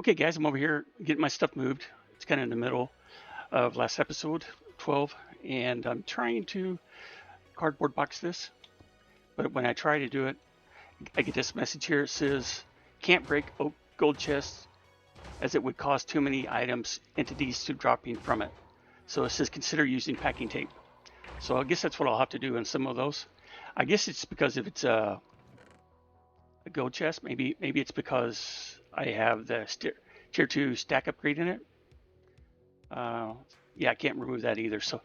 Okay, guys, I'm over here getting my stuff moved. It's kind of in the middle of last episode, 12, and I'm trying to cardboard box this. But when I try to do it, I get this message here. It says, can't break oak gold chests as it would cause too many entities to dropping from it. So it says, consider using packing tape. So I guess that's what I'll have to do in some of those. I guess it's because if it's a gold chest, maybe it's because I have the tier 2 stack upgrade in it. Yeah, I can't remove that either. So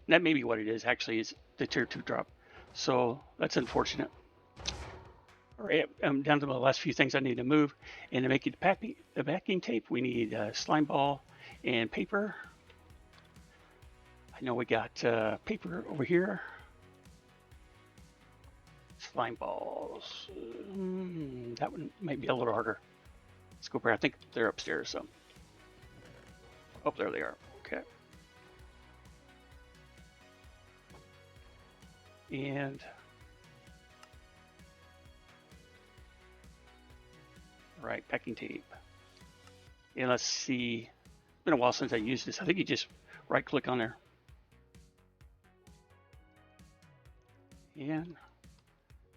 that may be what it is. Actually, is the tier 2 drop. So that's unfortunate. All right, I'm down to the last few things I need to move. And to make it the backing tape, we need slime ball and paper. I know we got paper over here. Slime balls. That one might be a little harder. Let's go over. I think they're upstairs. So, oh, there they are. Okay. And all right, packing tape. And let's see. It's been a while since I used this. I think you just right-click on there. And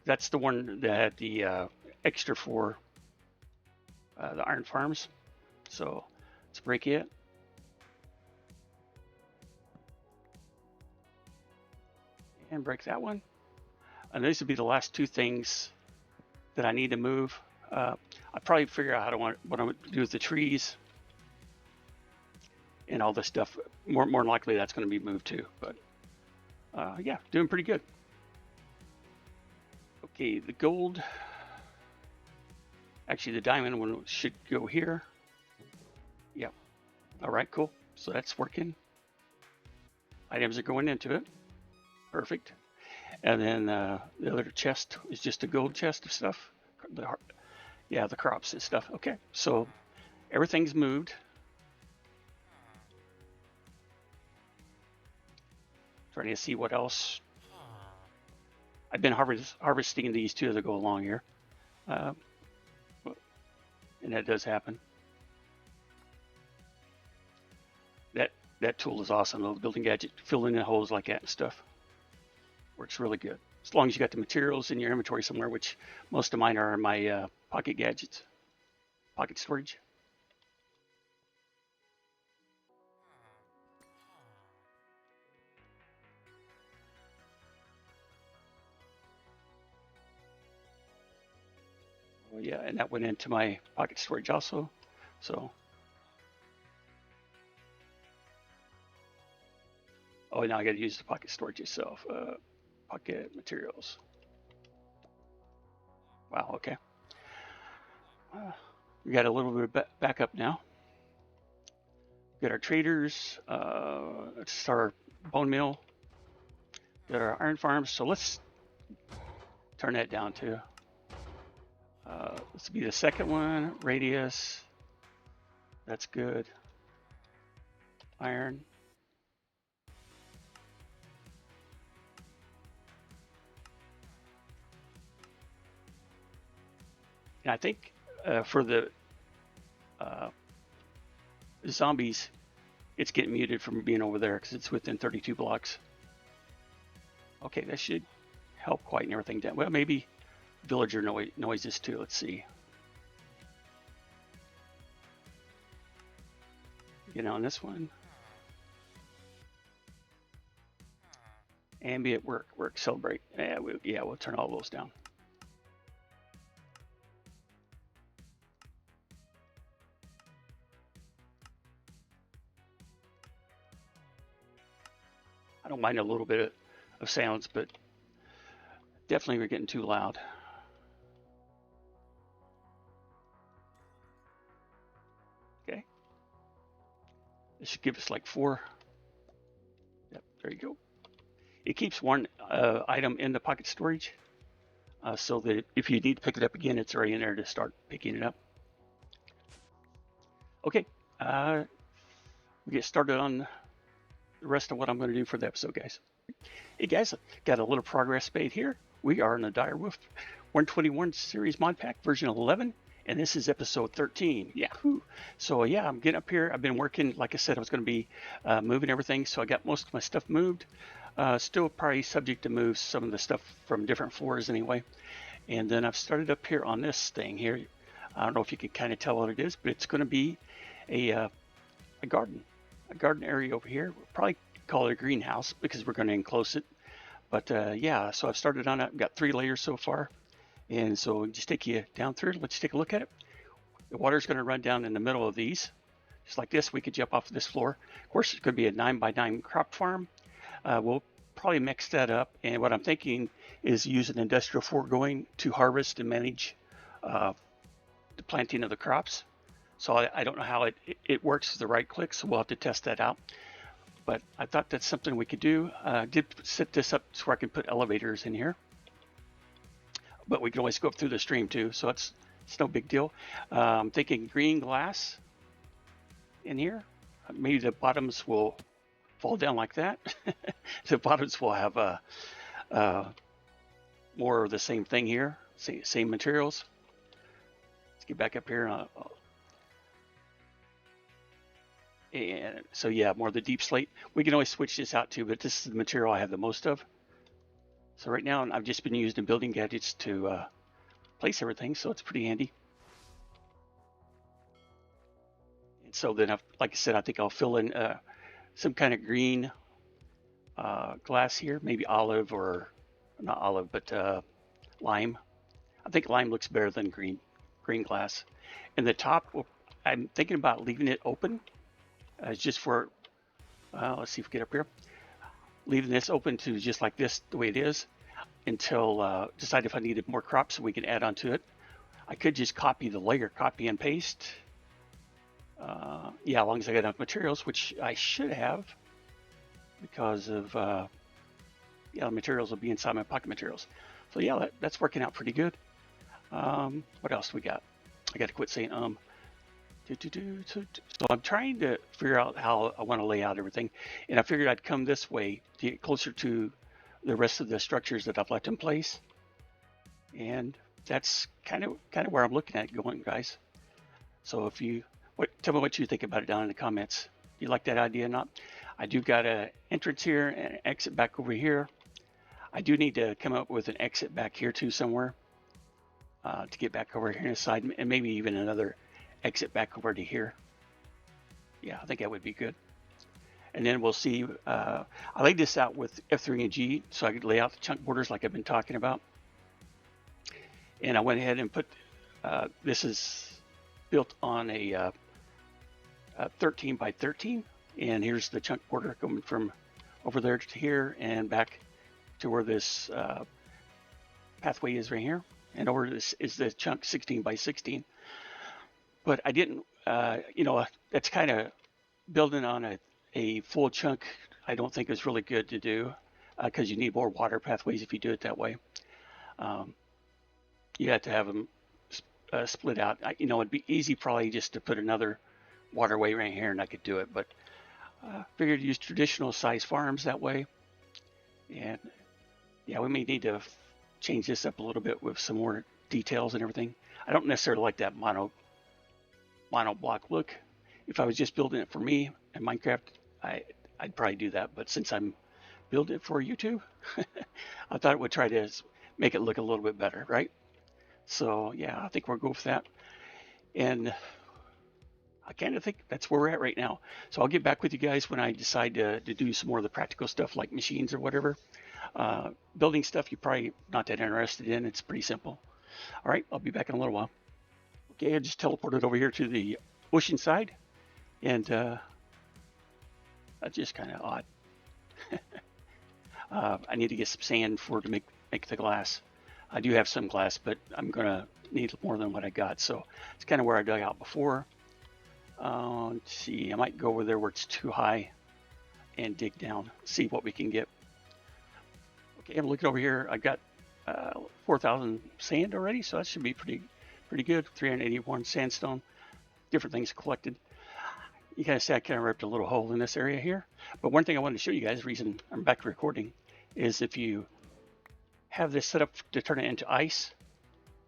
that's the one that had the extra for the iron farms. So let's break it. And break that one. And these would be the last two things that I need to move. I'll probably figure out what I want to do with the trees and all this stuff. More than likely that's going to be moved too. But yeah, doing pretty good. Okay, the gold. Actually, the diamond one should go here. Yep. All right, cool. So that's working. Items are going into it. Perfect. And then the other chest is just a gold chest of stuff. The crops and stuff. Okay, so everything's moved. Trying to see what else. I've been harvesting these too as I go along here. And that does happen. That tool is awesome, though. The building gadget, filling in holes like that and stuff. Works really good. As long as you got the materials in your inventory somewhere, which most of mine are in my pocket gadgets, pocket storage. Well, yeah, and that went into my pocket storage also. So, oh, now I got to use the pocket storage itself. Pocket materials. Wow, okay. We got a little bit of backup now. We got our traders. Let's start our bone mill. Got our iron farms. So let's turn that down too. This will be the second one. Radius. That's good. Iron. And I think for the zombies, it's getting muted from being over there because it's within 32 blocks. Okay, that should help quieten everything down. Well, maybe villager noises too. Let's see. On this one. Ambient work, celebrate. Yeah, we'll turn all those down. I don't mind a little bit of sounds, but definitely we're getting too loud. Okay. This should give us like 4. Yep, there you go. It keeps one item in the pocket storage so that if you need to pick it up again, it's already in there to start picking it up. Okay, we get started on the rest of what I'm going to do for the episode, guys. Hey guys, got a little progress made here. We are in the Direwolf 121 series mod pack version 11, and this is episode 13. Yahoo! So yeah, I'm getting up here. I've been working, like I said, I was going to be moving everything, so I got most of my stuff moved. Still probably subject to move some of the stuff from different floors anyway. And then I've started up here on this thing here. I don't know if you can kind of tell what it is, but it's going to be a garden area over here. We'll probably call it a greenhouse because we're going to enclose it. But yeah, so I've started on it. I've got 3 layers so far. And so just take you down through it. Let's take a look at it. The water's going to run down in the middle of these. Just like this, we could jump off of this floor. Of course, it's going to be a 9x9 crop farm. We'll probably mix that up. And what I'm thinking is use an industrial foregoing to harvest and manage the planting of the crops. So I don't know how it works with the right click, so we'll have to test that out. But I thought that's something we could do. I did set this up so I can put elevators in here. But we can always go up through the stream too, so it's no big deal. I'm thinking green glass in here. Maybe the bottoms will fall down like that. The bottoms will have more of the same thing here, same materials. Let's get back up here. And so yeah, more of the deep slate. We can always switch this out too, but this is the material I have the most of. So right now I've just been using building gadgets to place everything, so it's pretty handy. And so then, like I said, I think I'll fill in some kind of green glass here, maybe olive, or not olive, but lime. I think lime looks better than green glass. And the top, I'm thinking about leaving it open, just for, let's see if we get up here. Leaving this open to just like this, the way it is, until decide if I needed more crops so we can add onto it. I could just copy the layer, copy and paste. Yeah, as long as I got enough materials, which I should have, because of yeah, the materials will be inside my pocket materials. So yeah, that's working out pretty good. What else we got? I got to quit saying So I'm trying to figure out how I want to lay out everything, and I figured I'd come this way to get closer to the rest of the structures that I've left in place, and that's kind of where I'm looking at going, guys. So if you tell me what you think about it down in the comments. You like that idea or not? I do got an entrance here and an exit back over here. I do need to come up with an exit back here too somewhere to get back over here on the side, and maybe even another exit back over to here. Yeah, I think that would be good. And then we'll see. I laid this out with F3 and G so I could lay out the chunk borders like I've been talking about. And I went ahead and put, this is built on a 13 by 13. And here's the chunk border going from over there to here and back to where this pathway is right here. And over this is the chunk 16 by 16. But I didn't, you know, that's kind of building on a full chunk. I don't think is really good to do because you need more water pathways if you do it that way. You have to have them split out. You know, it'd be easy probably just to put another waterway right here and I could do it. But figured to use traditional size farms that way. And yeah, we may need to change this up a little bit with some more details and everything. I don't necessarily like that mono block look. If I was just building it for me in Minecraft, I'd probably do that. But since I'm building it for YouTube, I thought it would try to make it look a little bit better, right? So yeah, I think we'll go with that. And I kind of think that's where we're at right now. So I'll get back with you guys when I decide to do some more of the practical stuff like machines or whatever. Building stuff you're probably not that interested in. It's pretty simple. All right, I'll be back in a little while. Okay, I just teleported over here to the ocean side, and that's just kind of odd. I need to get some sand to make the glass. I do have some glass, but I'm gonna need more than what I got. So it's kind of where I dug out before. Let's see, I might go over there where it's too high and dig down, see what we can get. Okay, I'm looking over here. I got 4,000 sand already, so that should be pretty good. 381 sandstone, different things collected. You guys see I kind of ripped a little hole in this area here. But one thing I wanted to show you guys, the reason I'm back recording, is if you have this set up to turn it into ice,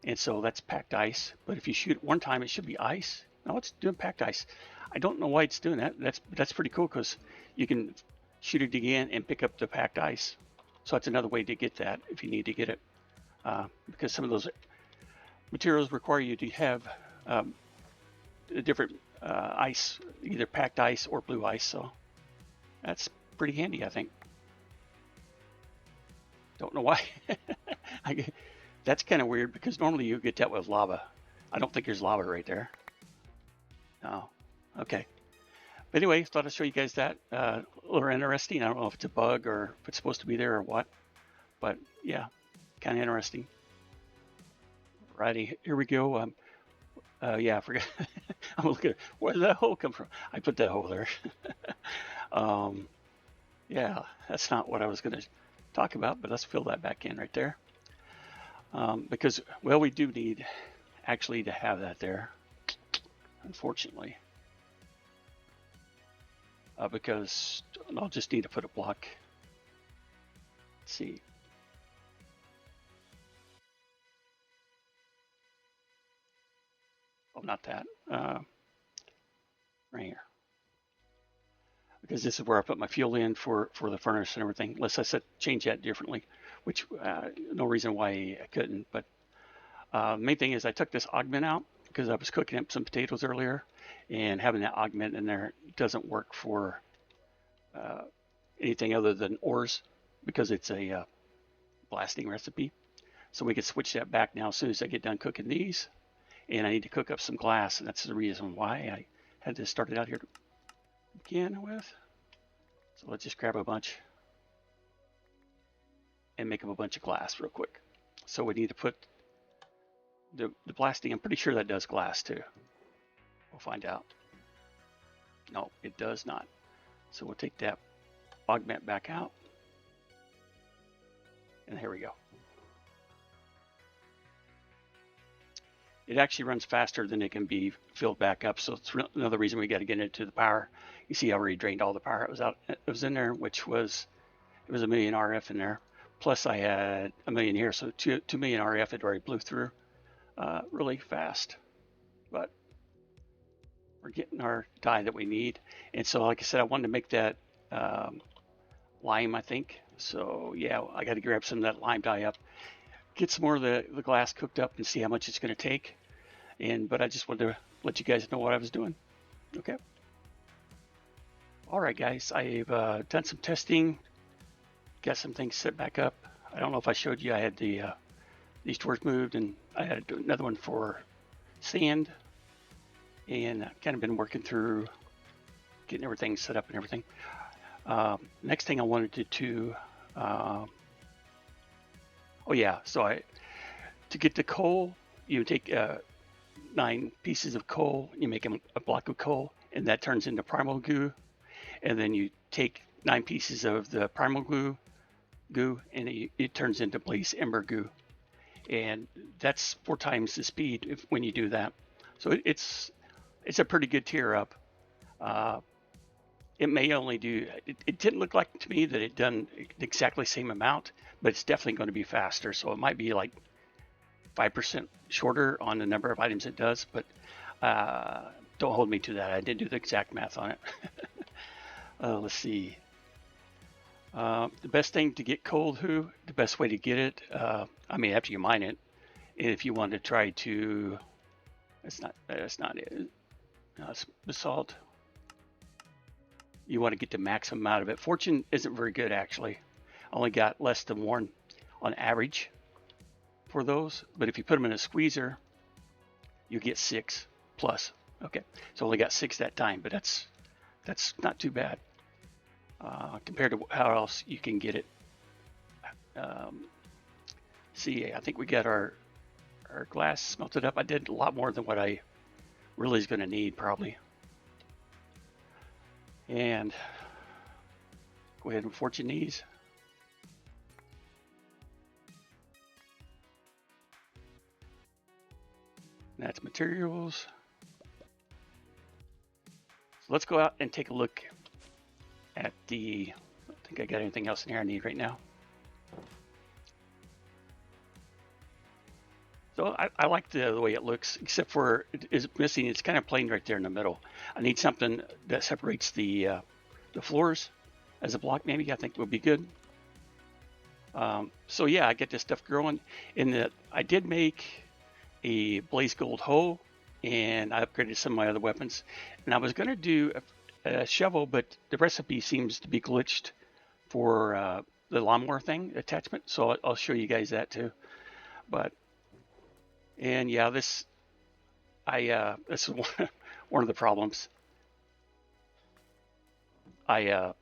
And so that's packed ice. But if you shoot it one time, it should be ice. No, it's doing packed ice. I don't know why it's doing that. That's pretty cool because you can shoot it again and pick up the packed ice. So that's another way to get that if you need to get it. Because some of those materials require you to have different ice, either packed ice or blue ice. So that's pretty handy, I think. Don't know why. That's kind of weird because normally you get that with lava. I don't think there's lava right there. No. Okay. But anyway, thought I'd show you guys that. A little interesting. I don't know if it's a bug or if it's supposed to be there or what. But yeah, kind of interesting. Righty, here we go. Yeah, I forgot. I'm looking at where did that hole come from? I put that hole there. Yeah, that's not what I was going to talk about, but let's fill that back in right there. Because, well, we do need actually to have that there, unfortunately. Because I'll just need to put a block. Let's see. Oh, not that. Right here. Because this is where I put my fuel in for the furnace and everything. Unless I change that differently, which no reason why I couldn't. But main thing is I took this augment out because I was cooking up some potatoes earlier, and having that augment in there doesn't work for anything other than ores because it's a blasting recipe. So we can switch that back now as soon as I get done cooking these. And I need to cook up some glass, and that's the reason why I had this started out here to begin with. So let's just grab a bunch and make up a bunch of glass real quick. So we need to put the blasting. I'm pretty sure that does glass too. We'll find out. No, it does not. So we'll take that augment back out. And here we go. It actually runs faster than it can be filled back up. So it's another reason we got to get into the power. You see, I already drained all the power. It was in there, which was, it was 1 million RF in there. Plus I had 1 million here. So 2 million RF it already blew through really fast. But we're getting our dye that we need. And so, like I said, I wanted to make that lime, I think. So yeah, I got to grab some of that lime dye up, get some more of the glass cooked up and see how much it's going to take. But I just wanted to let you guys know what I was doing. Okay. All right, guys, I've done some testing, got some things set back up. I don't know if I showed you, I had these doors moved, and I had another one for sand, and I've kind of been working through getting everything set up and everything. Next thing I wanted to do, oh yeah, so to get the coal, you take 9 pieces of coal, you make a block of coal, and that turns into primal goo. And then you take 9 pieces of the primal goo, and it turns into blaze ember goo. And that's 4 times the speed when you do that. So it's a pretty good tier up. It may only do, it didn't look like to me that it done exactly the same amount, but it's definitely going to be faster. So it might be like 5% shorter on the number of items it does, but don't hold me to that. I didn't do the exact math on it. Let's see. The best thing to get coal, the best way to get it, I mean, after you mine it, if you want to try to, that's not it. No, it's basalt. You want to get the maximum out of it. Fortune isn't very good, actually. I only got less than 1 on average for those, but if you put them in a squeezer, you get 6 plus. Okay, so I only got 6 that time, but that's not too bad compared to how else you can get it. See, I think we got our glass smelted up. I did a lot more than what I really is going to need, probably. And go ahead and fortune these. That's materials. So let's go out and take a look at the, I don't think I got anything else in here I need right now. So I like the way it looks, except for it is missing. It's kind of plain right there in the middle. I need something that separates the floors as a block. Maybe I think would be good. So yeah, I get this stuff growing. I did make a blaze gold hoe, and I upgraded some of my other weapons. And I was going to do a shovel, but the recipe seems to be glitched for the lawnmower thing attachment. So I'll show you guys that too. And yeah, this is one of the problems. I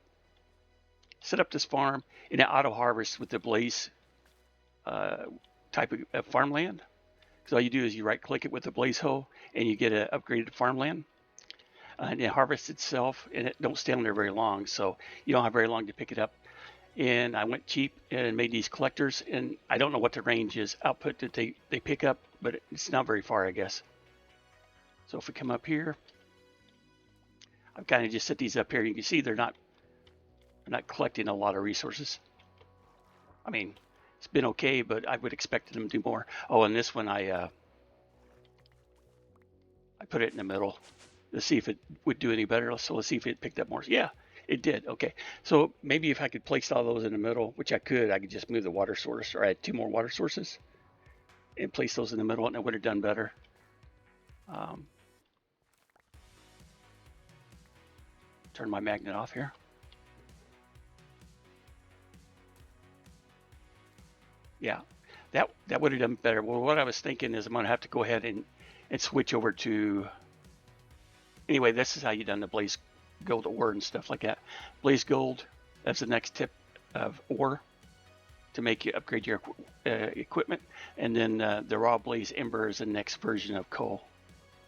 set up this farm and it auto harvests with the blaze type of farmland. So all you do is you right click it with the blaze hoe and you get an upgraded farmland. And it harvests itself, and it don't stay on there very long, so you don't have very long to pick it up. And I went cheap and made these collectors, and I don't know what the range is output that they pick up, but it's not very far, I guess. So if we come up here, I've kind of just set these up here. You can see they're not collecting a lot of resources. I mean, it's been okay, but I would expect them to do more. Oh, and this one I put it in the middle to see if it would do any better. So let's see if it picked up more. Yeah, it did. Okay, so maybe if I could place all those in the middle, which I could just move the water source, or add 2 more water sources and place those in the middle, and it would have done better. Turn my magnet off here. Yeah, that would have done better. Well, what I was thinking is I'm going to have to go ahead and switch over to... Anyway, this is how you done the blaze gold ore and stuff like that. Blaze gold, that's the next tip of ore to make you upgrade your equipment. And then the raw blaze ember is the next version of coal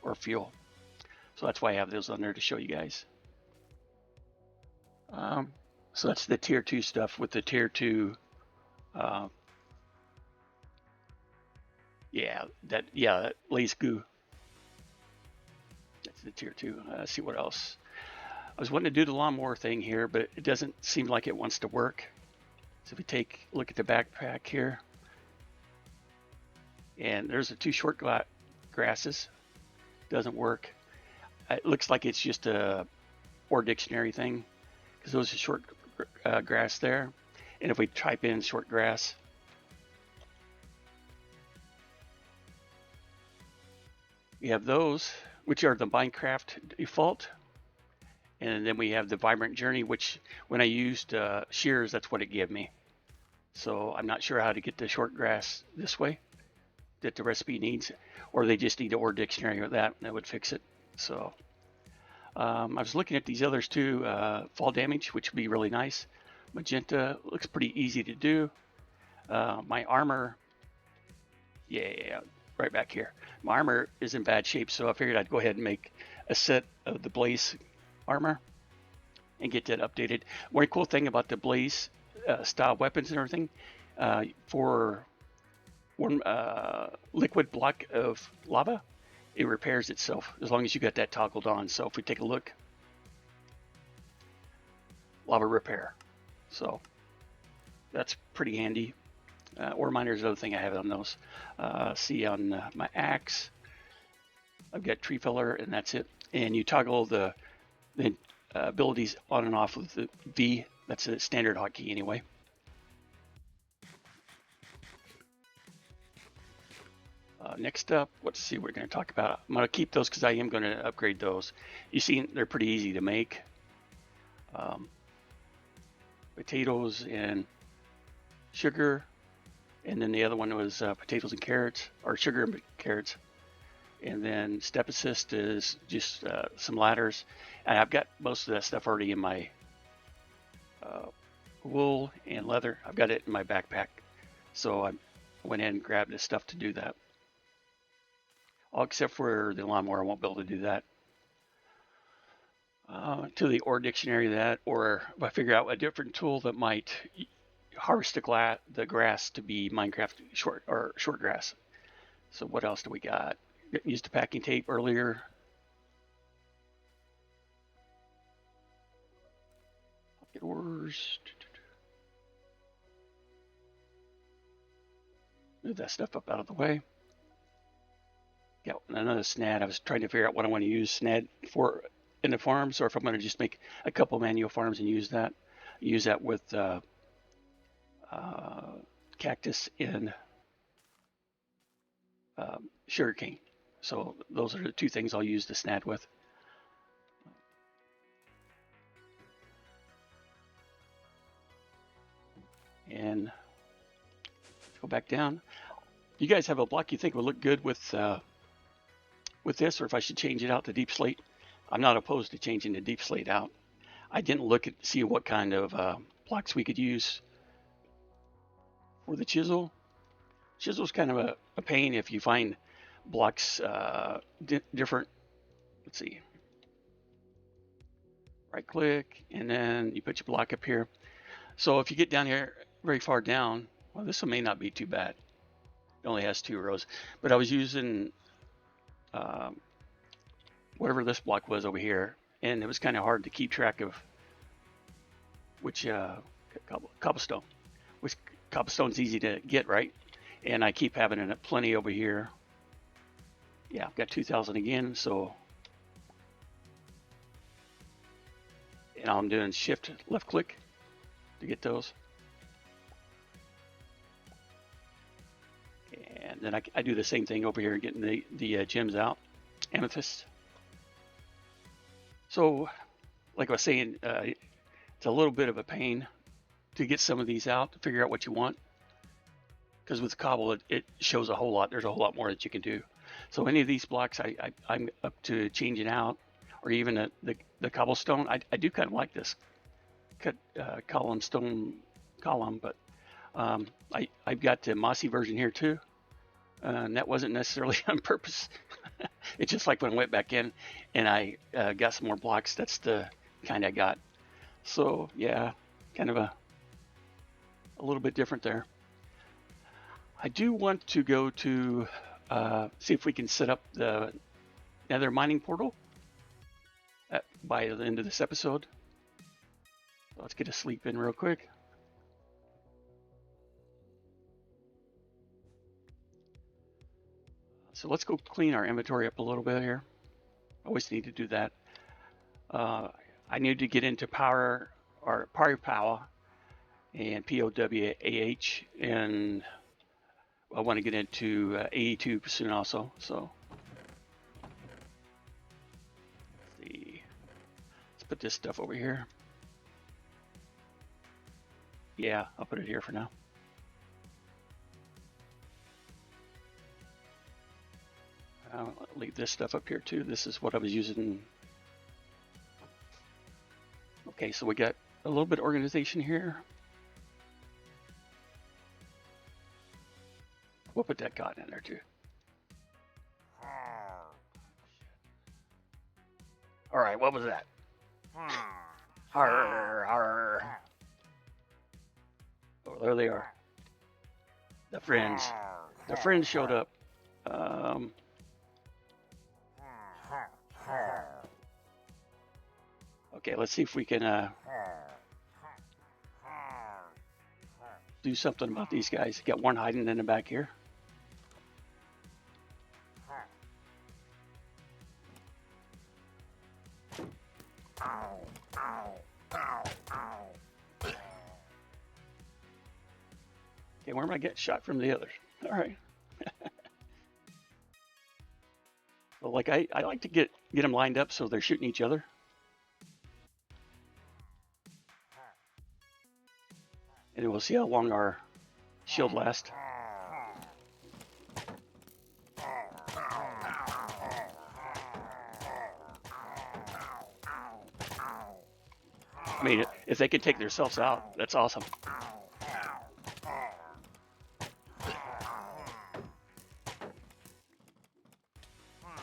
or fuel. So that's why I have those on there to show you guys. So that's the tier 2 stuff with the tier 2. That blaze goo. That's the tier 2. Let's see what else. I was wanting to do the lawnmower thing here, but it doesn't seem like it wants to work. So if we look at the backpack here, and there's the 2 short grasses. Doesn't work. It looks like it's just a ore dictionary thing, because those are short grass there. And if we type in short grass, we have those, which are the Minecraft default. And then we have the Vibrant Journey, which when I used shears, that's what it gave me. So I'm not sure how to get the short grass this way that the recipe needs, or they just need an ore dictionary or that would fix it. So I was looking at these others too, fall damage, which would be really nice. Magenta looks pretty easy to do. My armor, right back here. My armor is in bad shape, so I figured I'd go ahead and make a set of the blaze armor and get that updated. One cool thing about the blaze style weapons and everything, for one liquid block of lava, it repairs itself as long as you got that toggled on. So if we take a look, lava repair. So that's pretty handy. Ore miner is the other thing I have on those. See on my axe, I've got tree feller, and that's it. And you toggle the abilities on and off with the V. That's a standard hotkey anyway. Next up, let's see what we're going to talk about. I'm going to keep those because I am going to upgrade those. You see, they're pretty easy to make. Potatoes and sugar, and then the other one was potatoes and carrots, or sugar and carrots. And then step assist is just some ladders, and I've got most of that stuff already in my wool and leather. I've got it in my backpack, so I went in and grabbed the stuff to do that. All except for the lawnmower, I won't be able to do that. To the ore dictionary, that, or if I figure out a different tool that might harvest the grass to be Minecraft short grass. So what else do we got? Used the packing tape earlier. Get ores. Move that stuff up out of the way. got another snad. I was trying to figure out what I want to use snad for in the farms, or if I'm going to just make a couple manual farms and use that. Use that with cactus and sugarcane. So those are the two things I'll use the snad with. And go back down. You guys have a block you think would look good with this, or if I should change it out to deep slate? I'm not opposed to changing the deep slate out. I didn't look at see what kind of blocks we could use for the chisel. Chisel's kind of a pain if you find blocks different. Let's see. Right click, and then you put your block up here. So if you get down here very far down, well, this one may not be too bad. It only has 2 rows, but I was using whatever this block was over here, and it was kind of hard to keep track of which cobblestone. Which cobblestone's easy to get, right? And I keep having it plenty over here. Yeah, I've got 2,000 again, so. And I'm doing shift left click to get those. And then I do the same thing over here, getting the gems out, amethyst. So, like I was saying, it's a little bit of a pain to get some of these out, to figure out what you want. Because with the cobble, it shows a whole lot. There's a whole lot more that you can do. So any of these blocks, I'm up to changing out, or even the cobblestone. I do kind of like this cut stone column, but I've got the mossy version here too. And that wasn't necessarily on purpose. It's just like when I went back in and I got some more blocks, that's the kind I got. So yeah, kind of a little bit different there. I do want to go to see if we can set up the Nether mining portal by the end of this episode. Let's get a sleep in real quick. So let's go clean our inventory up a little bit here. Always need to do that. I need to get into powah and POWAH, and I want to get into 82 soon also. So let's put this stuff over here. Yeah, I'll put it here for now. I'll leave this stuff up here too. This is what I was using. Okay, so we got a little bit of organization here. We'll put that cotton in there too. All right, what was that? Arr, arr. Oh, there they are. The friends. The friends showed up. Okay, let's see if we can do something about these guys. Got one hiding in the back here. Okay, where am I getting shot from the others? All right. Well, like I like to get them lined up so they're shooting each other. And we'll see how long our shield lasts. I mean, if they could take themselves out, that's awesome.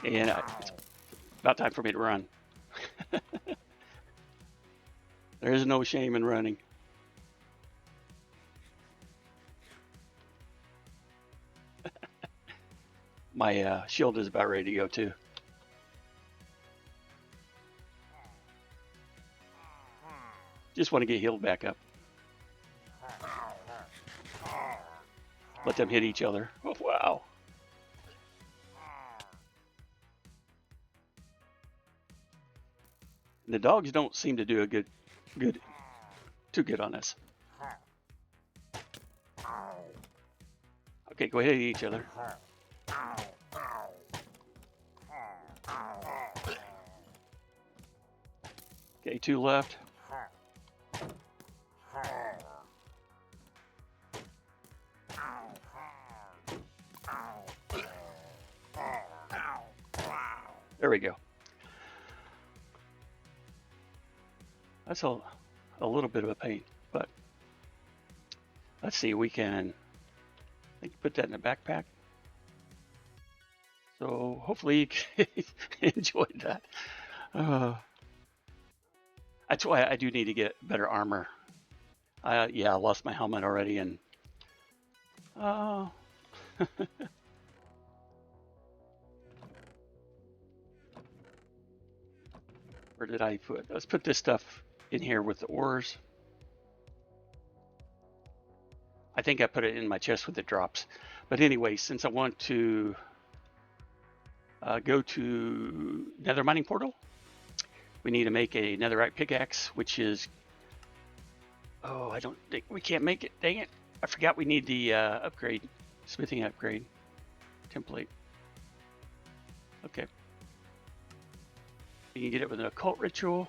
And it's about time for me to run. There is no shame in running. My shield is about ready to go too. Just want to get healed back up. Let them hit each other. Oh, wow. The dogs don't seem to do a too good on this. Okay, go ahead and eat each other. Okay, 2 left. There we go. That's a little bit of a pain, but let's see. We can, I think, put that in a backpack. So hopefully you can enjoy that. That's why I do need to get better armor. Yeah, I lost my helmet already, and where did I put? Let's put this stuff in here with the ores. I think I put it in my chest with the drops. But anyway, since I want to go to Nether mining portal, we need to make a netherite pickaxe, which is, oh, I don't think we can't make it. Dang it! I forgot we need the upgrade, smithing upgrade template. Okay. You can get it with an occult ritual,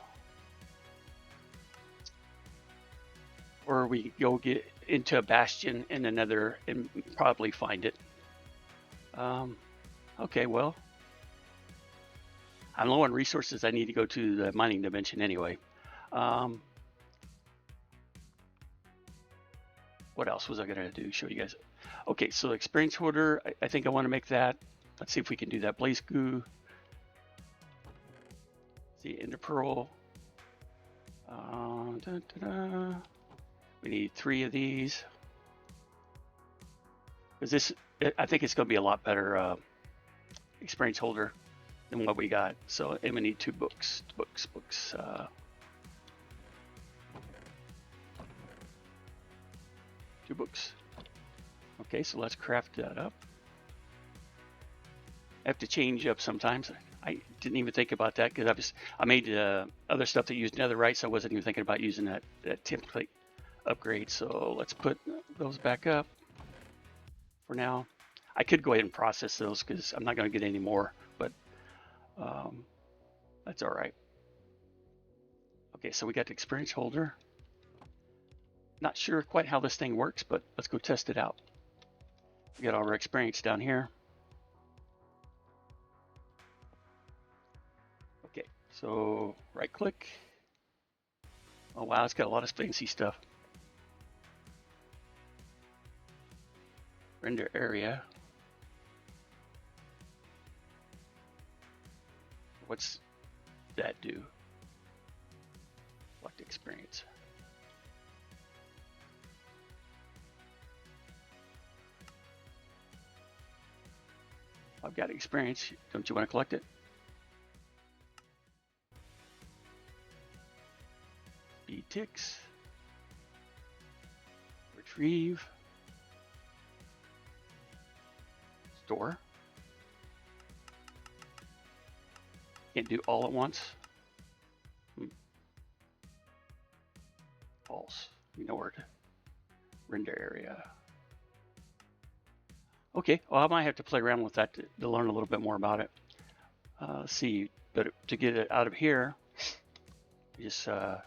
or we go get into a bastion in the nether and probably find it. Okay, well, I'm low on resources. I need to go to the mining dimension anyway. What else was I going to do? Show you guys. Okay, so experience holder. I think I want to make that. Let's see if we can do that. Blaze goo. See, ender pearl. We need 3 of these. Because this, I think it's going to be a lot better experience holder than what we got. So I'm gonna need 2 books. Books. 2 books. Okay, so let's craft that up. I have to change up sometimes. I didn't even think about that because I made other stuff that used netherite, so I wasn't even thinking about using that template upgrade. So let's put those back up for now. I could go ahead and process those because I'm not going to get any more, but that's all right. Okay, so we got the experience holder. Not sure quite how this thing works, but let's go test it out. We got all our experience down here. Okay, so right click. Oh wow, it's got a lot of fancy stuff. Render area. What's that do? Select experience. I've got experience. Don't you want to collect it? Speed ticks. Retrieve. Store. Can't do all at once. False. You know where to render area. Okay, well I might have to play around with that to learn a little bit more about it. See, but to get it out of here, just well,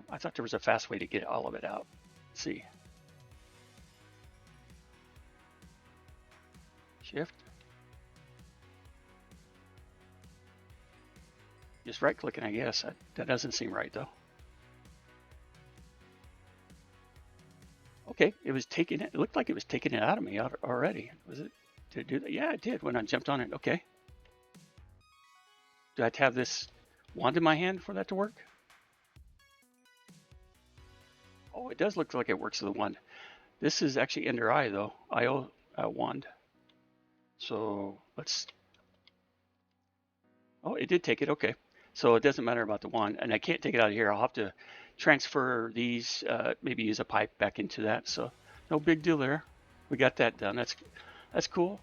I thought there was a fast way to get all of it out. Let's see. Shift. Just right clicking, I guess. That doesn't seem right though. Okay, it was taking it. It looked like it was taking it out of me already. Was it? Did it do that? Yeah, it did when I jumped on it. Okay. Do I have to have this wand in my hand for that to work? Oh, it does look like it works with the wand. This is actually Ender Eye though. IO wand. So let's. Oh, it did take it. Okay. So it doesn't matter about the wand, and I can't take it out of here. I'll have to transfer these, maybe use a pipe back into that. So no big deal there. we got that done. That's cool.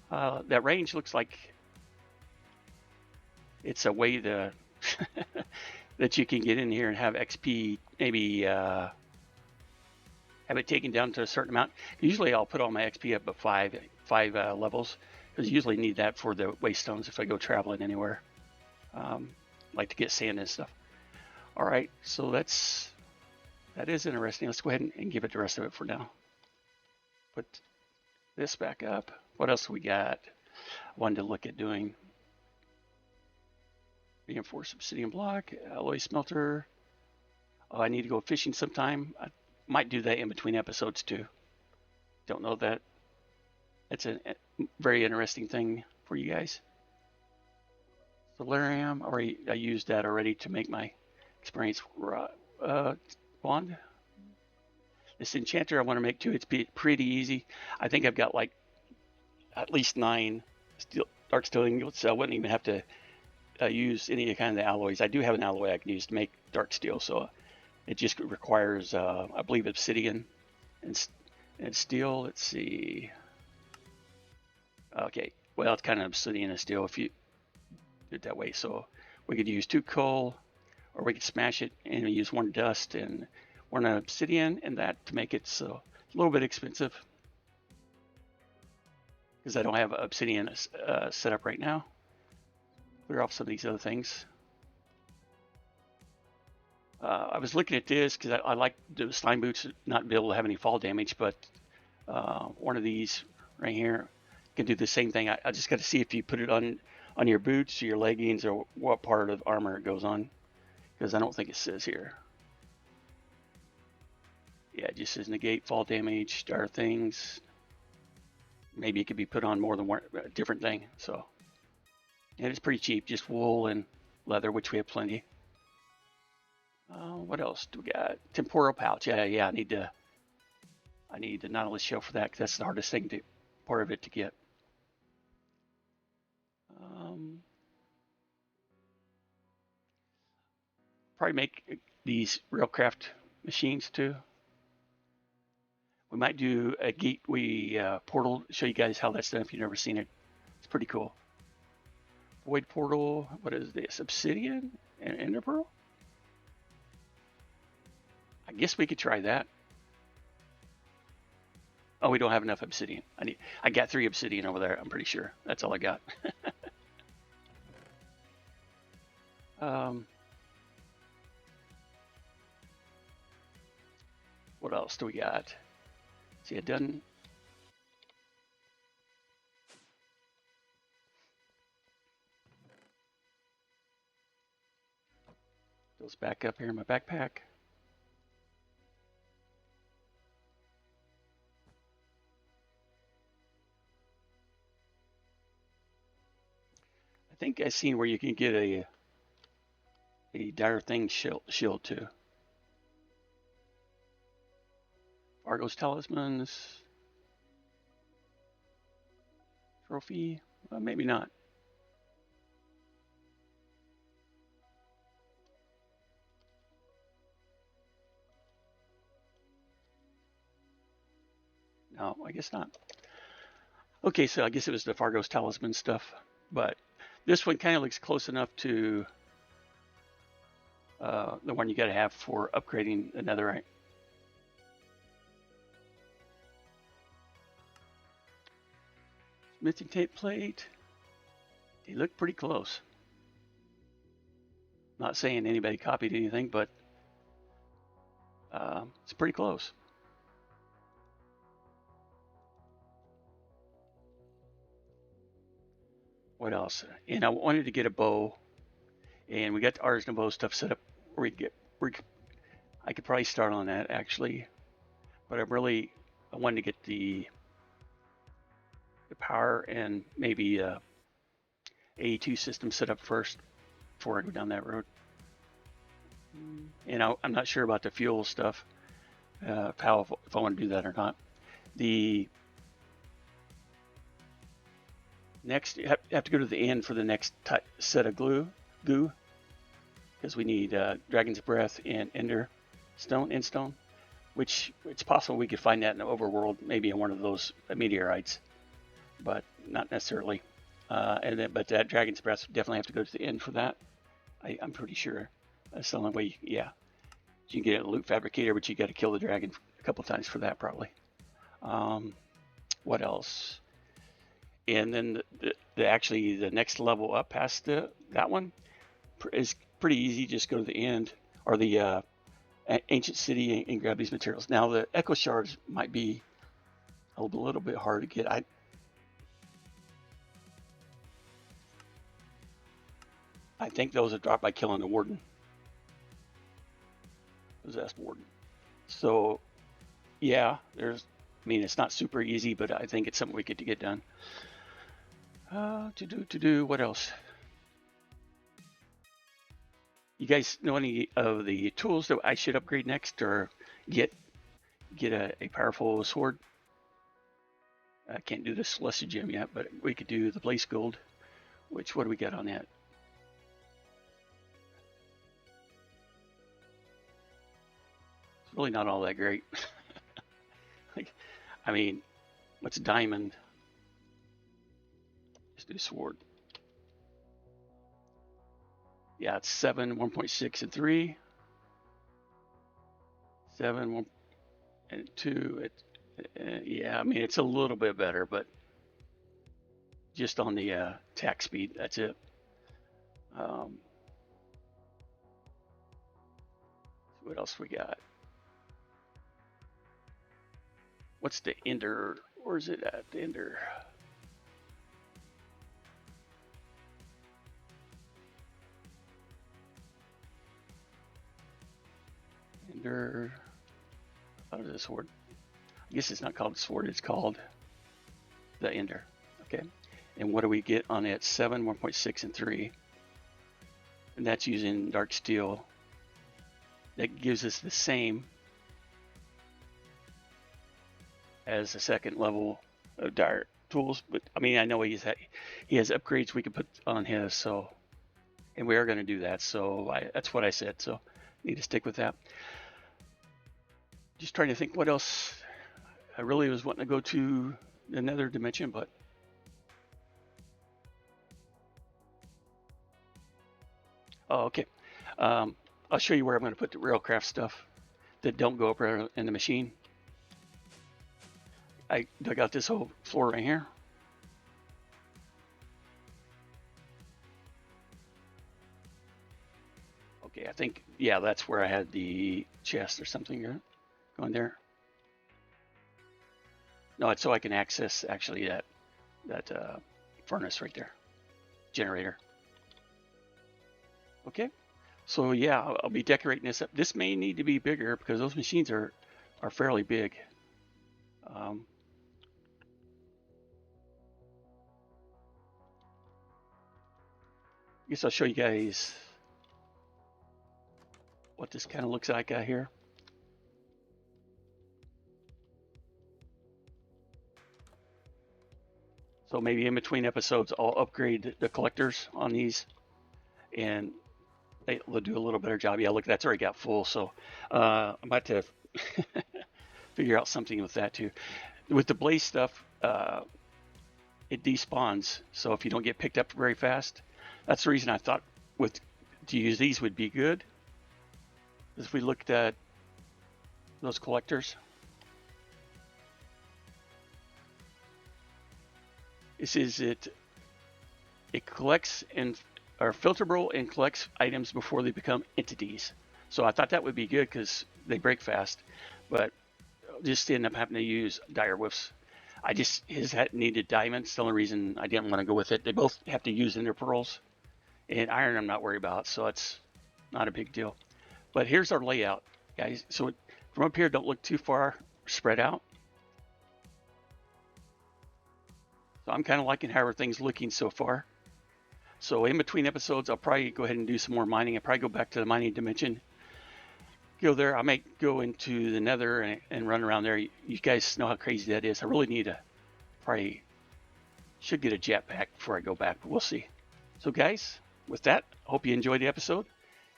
That range looks like it's a way to that you can get in here and have XP, maybe have it taken down to a certain amount. Usually I'll put all my XP up at five levels, because you usually need that for the waystones if I go traveling anywhere, like to get sand and stuff. All right, so that is interesting. Let's go ahead and give it the rest of it for now. Put this back up. What else we got? I wanted to look at doing reinforced obsidian block, alloy smelter. Oh, I need to go fishing sometime. I might do that in between episodes too. Don't know that. That's a very interesting thing for you guys. Solarium, I used that already to make my experience wand. This enchanter I want to make too. It's pretty easy. I think I've got like at least 9 dark steel ingots, so I wouldn't even have to use any kind of the alloys. I do have an alloy I can use to make dark steel, so it just requires, I believe, obsidian and steel. Let's see. Okay, well, it's kind of obsidian and steel if you do it that way. So we could use 2 coal, or we could smash it and use 1 dust and 1 obsidian, and that to make it so a little bit expensive, because I don't have obsidian set up right now. Clear off some of these other things. I was looking at this because I like the slime boots not be able to have any fall damage, but one of these right here can do the same thing. I just got to see if you put it on your boots or your leggings or what part of armor it goes on, because I don't think it says here. Yeah, it just says negate fall damage, star things. Maybe it could be put on more than one different thing. So, and it's pretty cheap, just wool and leather, which we have plenty. What else do we got? Temporal pouch. Yeah. I need to not only shell for that, because that's the hardest thing part of it to get. Probably make these railcraft machines too. We might do a gateway portal, show you guys how that's done if you've never seen it. It's pretty cool. Void portal. What is this? Obsidian and ender pearl? I guess we could try that. Oh, we don't have enough obsidian. I got 3 obsidian over there, I'm pretty sure. That's all I got. What else do we got? See, it done. Goes back up here in my backpack. I think I seen where you can get a dire thing shield too. Argos talismans. Trophy. Well, maybe not. No, I guess not. Okay, so I guess it was the Fargo's talisman stuff, but this one kind of looks close enough to the one you got to have for upgrading the netherite. Smithing tape plate. They look pretty close. Not saying anybody copied anything, but it's pretty close. What else? And I wanted to get a bow, and we got the artisan bow stuff set up where I could probably start on that actually, but I wanted to get the power and maybe AE2 system set up first before I go down that road. And I'm not sure about the fuel stuff, powah, if I want to do that or not. The next, you have to go to the end for the next set of goo, because we need Dragon's Breath and End Stone. which it's possible we could find that in the overworld, maybe in one of those meteorites, but not necessarily. But that dragon's breath definitely have to go to the end for that. I'm pretty sure that's the only way. Yeah, you can get it in a loot fabricator, but you got to kill the dragon a couple times for that probably. What else? And then actually the next level up past that one is pretty easy. Just go to the end or the ancient city and grab these materials. Now the echo shards might be a little bit hard to get. I think those are dropped by killing the warden. Possessed warden. So yeah, I mean, it's not super easy, but I think it's something we get to get done. What else? You guys know any of the tools that I should upgrade next or get a powerful sword? I can't do the Celestia Gem yet, but we could do the Blaze Gold. What do we got on that? It's really not all that great. I mean, what's diamond? Let's do sword. Yeah, it's 7, 1.6, and 3. 7, 1, and 2. Yeah, I mean, it's a little bit better, but just on the attack speed, that's it. What else we got? What's the ender? Where is it at? The ender. Ender. What is this word? I guess it's not called sword. It's called the ender. Okay. And what do we get on it? 7, 1.6, and 3. And that's using dark steel. That gives us the same as the second level of dire tools. But I mean, I know he has upgrades we can put on his. So, and we are going to do that. So that's what I said. So need to stick with that. Just trying to think what else. I really was wanting to go to another dimension, but oh, okay. I'll show you where I'm going to put the railcraft stuff that don't go up in the machine. I dug out this whole floor right here. Okay, I think, yeah, that's where I had the chest or something going there. No, it's so I can access actually that furnace right there, generator. Okay, so yeah, I'll be decorating this up. This may need to be bigger because those machines are fairly big. I guess I'll show you guys what this kind of looks like out here. So maybe in between episodes, I'll upgrade the collectors on these, and they'll do a little better job. Yeah, look, that's already got full. So I'm about to figure out something with that too. With the blaze stuff, it despawns. So if you don't get picked up very fast, that's the reason I thought to use these would be good. If we looked at those collectors, this is it. It collects and are filterable and collects items before they become entities. So I thought that would be good because they break fast, but just end up having to use Direwolf's. His hat needed diamonds. The only reason I didn't want to go with it. They both have to use ender pearls, and iron I'm not worried about, so it's not a big deal. But here's our layout, guys. So from up here, don't look too far spread out. So I'm kind of liking how everything's looking so far. So in between episodes, I'll probably go ahead and do some more mining. I'll probably go back to the mining dimension. Go there. I might go into the nether and run around there. You guys know how crazy that is. I really need probably should get a jetpack before I go back, but we'll see. So guys, with that, I hope you enjoyed the episode.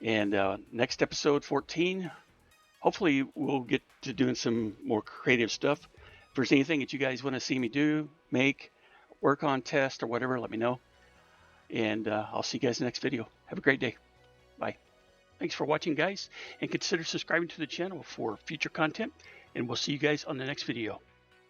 And next episode 14, hopefully we'll get to doing some more creative stuff. If there's anything that you guys want to see me do, make, work on, test, or whatever, let me know. And I'll see you guys in the next video. Have a great day. Bye. Thanks for watching, guys, and consider subscribing to the channel for future content, and we'll see you guys on the next video.